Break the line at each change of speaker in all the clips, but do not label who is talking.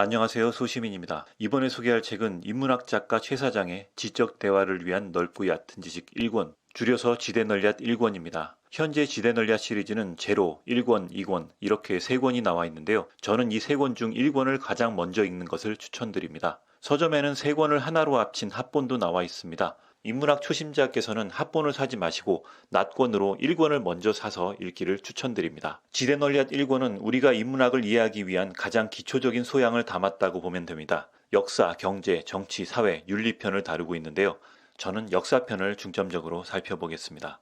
안녕하세요. 소시민입니다. 이번에 소개할 책은 인문학 작가 최 사장의 지적 대화를 위한 넓고 얕은 지식 1권, 줄여서 지대널리앗 1권입니다. 현재 지대널리앗 시리즈는 제로, 1권, 2권 이렇게 3권이 나와 있는데요. 저는 이 3권 중 1권을 가장 먼저 읽는 것을 추천드립니다. 서점에는 3권을 하나로 합친 합본도 나와 있습니다. 인문학 초심자께서는 합본을 사지 마시고 낱권으로 1권을 먼저 사서 읽기를 추천드립니다. 지대널리앗 1권은 우리가 인문학을 이해하기 위한 가장 기초적인 소양을 담았다고 보면 됩니다. 역사, 경제, 정치, 사회, 윤리편을 다루고 있는데요. 저는 역사편을 중점적으로 살펴보겠습니다.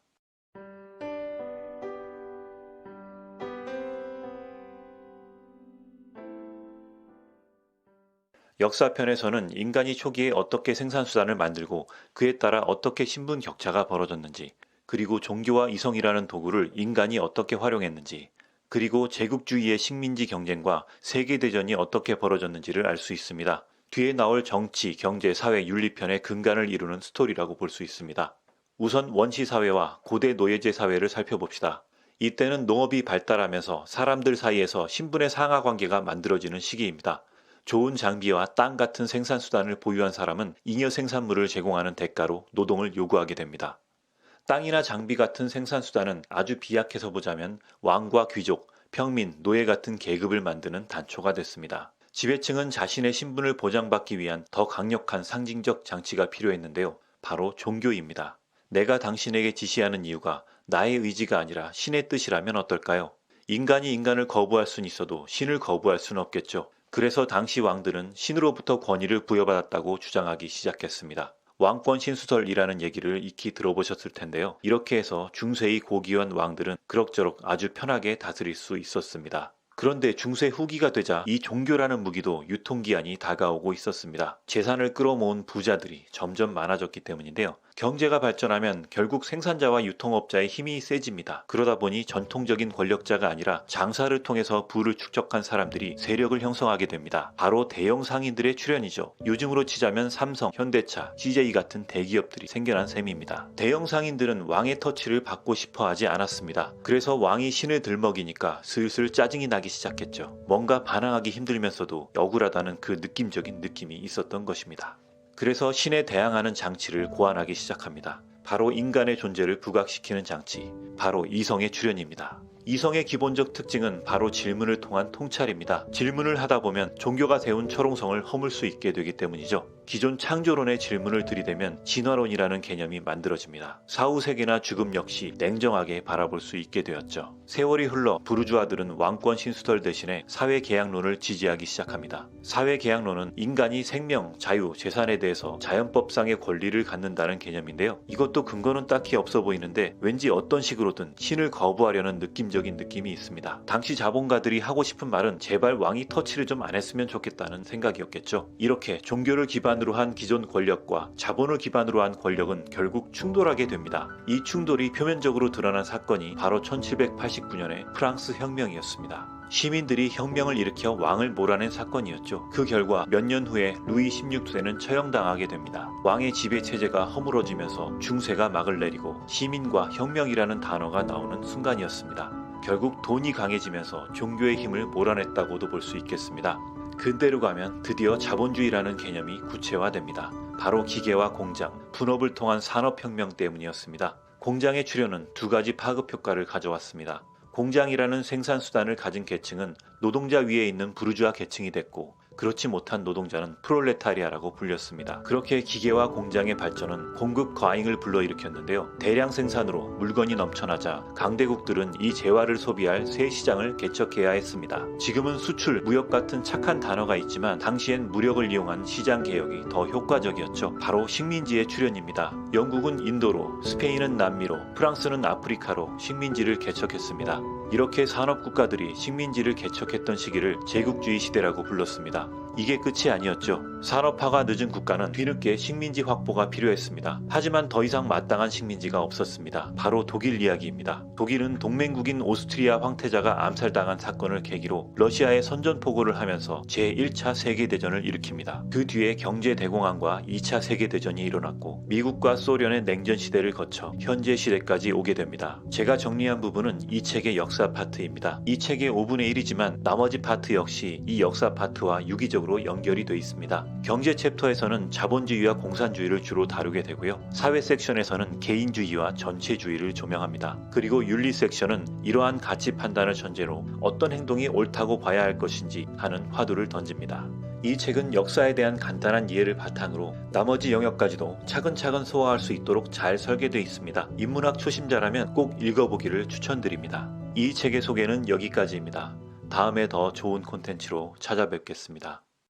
역사편에서는 인간이 초기에 어떻게 생산수단을 만들고 그에 따라 어떻게 신분 격차가 벌어졌는지, 그리고 종교와 이성이라는 도구를 인간이 어떻게 활용했는지, 그리고 제국주의의 식민지 경쟁과 세계대전이 어떻게 벌어졌는지를 알 수 있습니다. 뒤에 나올 정치, 경제, 사회, 윤리편의 근간을 이루는 스토리라고 볼 수 있습니다. 우선 원시사회와 고대 노예제 사회를 살펴봅시다. 이때는 농업이 발달하면서 사람들 사이에서 신분의 상하 관계가 만들어지는 시기입니다. 좋은 장비와 땅 같은 생산수단을 보유한 사람은 잉여 생산물을 제공하는 대가로 노동을 요구하게 됩니다. 땅이나 장비 같은 생산수단은 아주 비약해서 보자면 왕과 귀족, 평민, 노예 같은 계급을 만드는 단초가 됐습니다. 지배층은 자신의 신분을 보장받기 위한 더 강력한 상징적 장치가 필요했는데요. 바로 종교입니다. 내가 당신에게 지시하는 이유가 나의 의지가 아니라 신의 뜻이라면 어떨까요? 인간이 인간을 거부할 수는 있어도 신을 거부할 수는 없겠죠. 그래서 당시 왕들은 신으로부터 권위를 부여받았다고 주장하기 시작했습니다. 왕권 신수설이라는 얘기를 익히 들어보셨을 텐데요. 이렇게 해서 중세의 고귀한 왕들은 그럭저럭 아주 편하게 다스릴 수 있었습니다. 그런데 중세 후기가 되자 이 종교라는 무기도 유통기한이 다가오고 있었습니다. 재산을 끌어모은 부자들이 점점 많아졌기 때문인데요. 경제가 발전하면 결국 생산자와 유통업자의 힘이 세집니다. 그러다 보니 전통적인 권력자가 아니라 장사를 통해서 부를 축적한 사람들이 세력을 형성하게 됩니다. 바로 대형 상인들의 출현이죠. 요즘으로 치자면 삼성, 현대차, CJ 같은 대기업들이 생겨난 셈입니다. 대형 상인들은 왕의 터치를 받고 싶어 하지 않았습니다. 그래서 왕이 신을 들먹이니까 슬슬 짜증이 나기 시작했죠. 뭔가 반항하기 힘들면서도 억울하다는 그 느낌적인 느낌이 있었던 것입니다. 그래서 신에 대항하는 장치를 고안하기 시작합니다. 바로 인간의 존재를 부각시키는 장치, 바로 이성의 출현입니다. 이성의 기본적 특징은 바로 질문을 통한 통찰입니다. 질문을 하다 보면 종교가 세운 철옹성을 허물 수 있게 되기 때문이죠. 기존 창조론의 질문을 들이대면 진화론이라는 개념이 만들어집니다. 사후세계나 죽음 역시 냉정하게 바라볼 수 있게 되었죠. 세월이 흘러 부르주아들은 왕권 신수설 대신에 사회계약론을 지지하기 시작합니다. 사회계약론은 인간이 생명, 자유, 재산에 대해서 자연법상의 권리를 갖는다는 개념인데요. 이것도 근거는 딱히 없어 보이는데 왠지 어떤 식으로든 신을 거부하려는 느낌적인 느낌이 있습니다. 당시 자본가들이 하고 싶은 말은 제발 왕이 터치를 좀 안 했으면 좋겠다는 생각이었겠죠. 이렇게 종교를 기반으로 한 기존 권력과 자본을 기반으로 한 권력은 결국 충돌하게 됩니다. 이 충돌이 표면적으로 드러난 사건이 바로 1789년의 프랑스 혁명이었습니다. 시민들이 혁명을 일으켜 왕을 몰아낸 사건이었죠. 그 결과 몇 년 후에 루이 16세는 처형당하게 됩니다. 왕의 지배 체제가 허물어지면서 중세가 막을 내리고 시민과 혁명이라는 단어가 나오는 순간이었습니다. 결국 돈이 강해지면서 종교의 힘을 몰아냈다고도 볼 수 있겠습니다. 근대로 가면 드디어 자본주의라는 개념이 구체화됩니다. 바로 기계와 공장, 분업을 통한 산업혁명 때문이었습니다. 공장의 출현은 두 가지 파급 효과를 가져왔습니다. 공장이라는 생산수단을 가진 계층은 노동자 위에 있는 부르주아 계층이 됐고, 그렇지 못한 노동자는 프롤레타리아라고 불렸습니다. 그렇게 기계와 공장의 발전은 공급 과잉을 불러일으켰는데요. 대량 생산으로 물건이 넘쳐나자 강대국들은 이 재화를 소비할 새 시장을 개척해야 했습니다. 지금은 수출, 무역 같은 착한 단어가 있지만 당시엔 무력을 이용한 시장 개혁이 더 효과적이었죠. 바로 식민지의 출현입니다. 영국은 인도로, 스페인은 남미로, 프랑스는 아프리카로 식민지를 개척했습니다. 이렇게 산업국가들이 식민지를 개척했던 시기를 제국주의 시대라고 불렀습니다. 이게 끝이 아니었죠. 산업화가 늦은 국가는 뒤늦게 식민지 확보가 필요했습니다. 하지만 더 이상 마땅한 식민지가 없었습니다. 바로 독일 이야기입니다. 독일은 동맹국인 오스트리아 황태자가 암살당한 사건을 계기로 러시아에 선전포고를 하면서 제1차 세계대전을 일으킵니다. 그 뒤에 경제대공황과 2차 세계대전이 일어났고 미국과 소련의 냉전시대를 거쳐 현재 시대까지 오게 됩니다. 제가 정리한 부분은 이 책의 역사 파트입니다. 이 책의 5분의 1이지만 나머지 파트 역시 이 역사 파트와 유기적으로 인과적으로 연결이 돼 있습니다. 경제 챕터에서는 자본주의와 공산주의를 주로 다루게 되고요. 사회 섹션에서는 개인주의와 전체주의를 조명합니다. 그리고 윤리 섹션은 이러한 가치 판단을 전제로 어떤 행동이 옳다고 봐야 할 것인지 하는 화두를 던집니다. 이 책은 역사에 대한 간단한 이해를 바탕으로 나머지 영역까지도 차근차근 소화할 수 있도록 잘 설계되어 있습니다. 인문학 초심자라면 꼭 읽어보기를 추천드립니다. 이 책의 소개는 여기까지입니다. 다음에 더 좋은 콘텐츠로 찾아뵙겠습니다.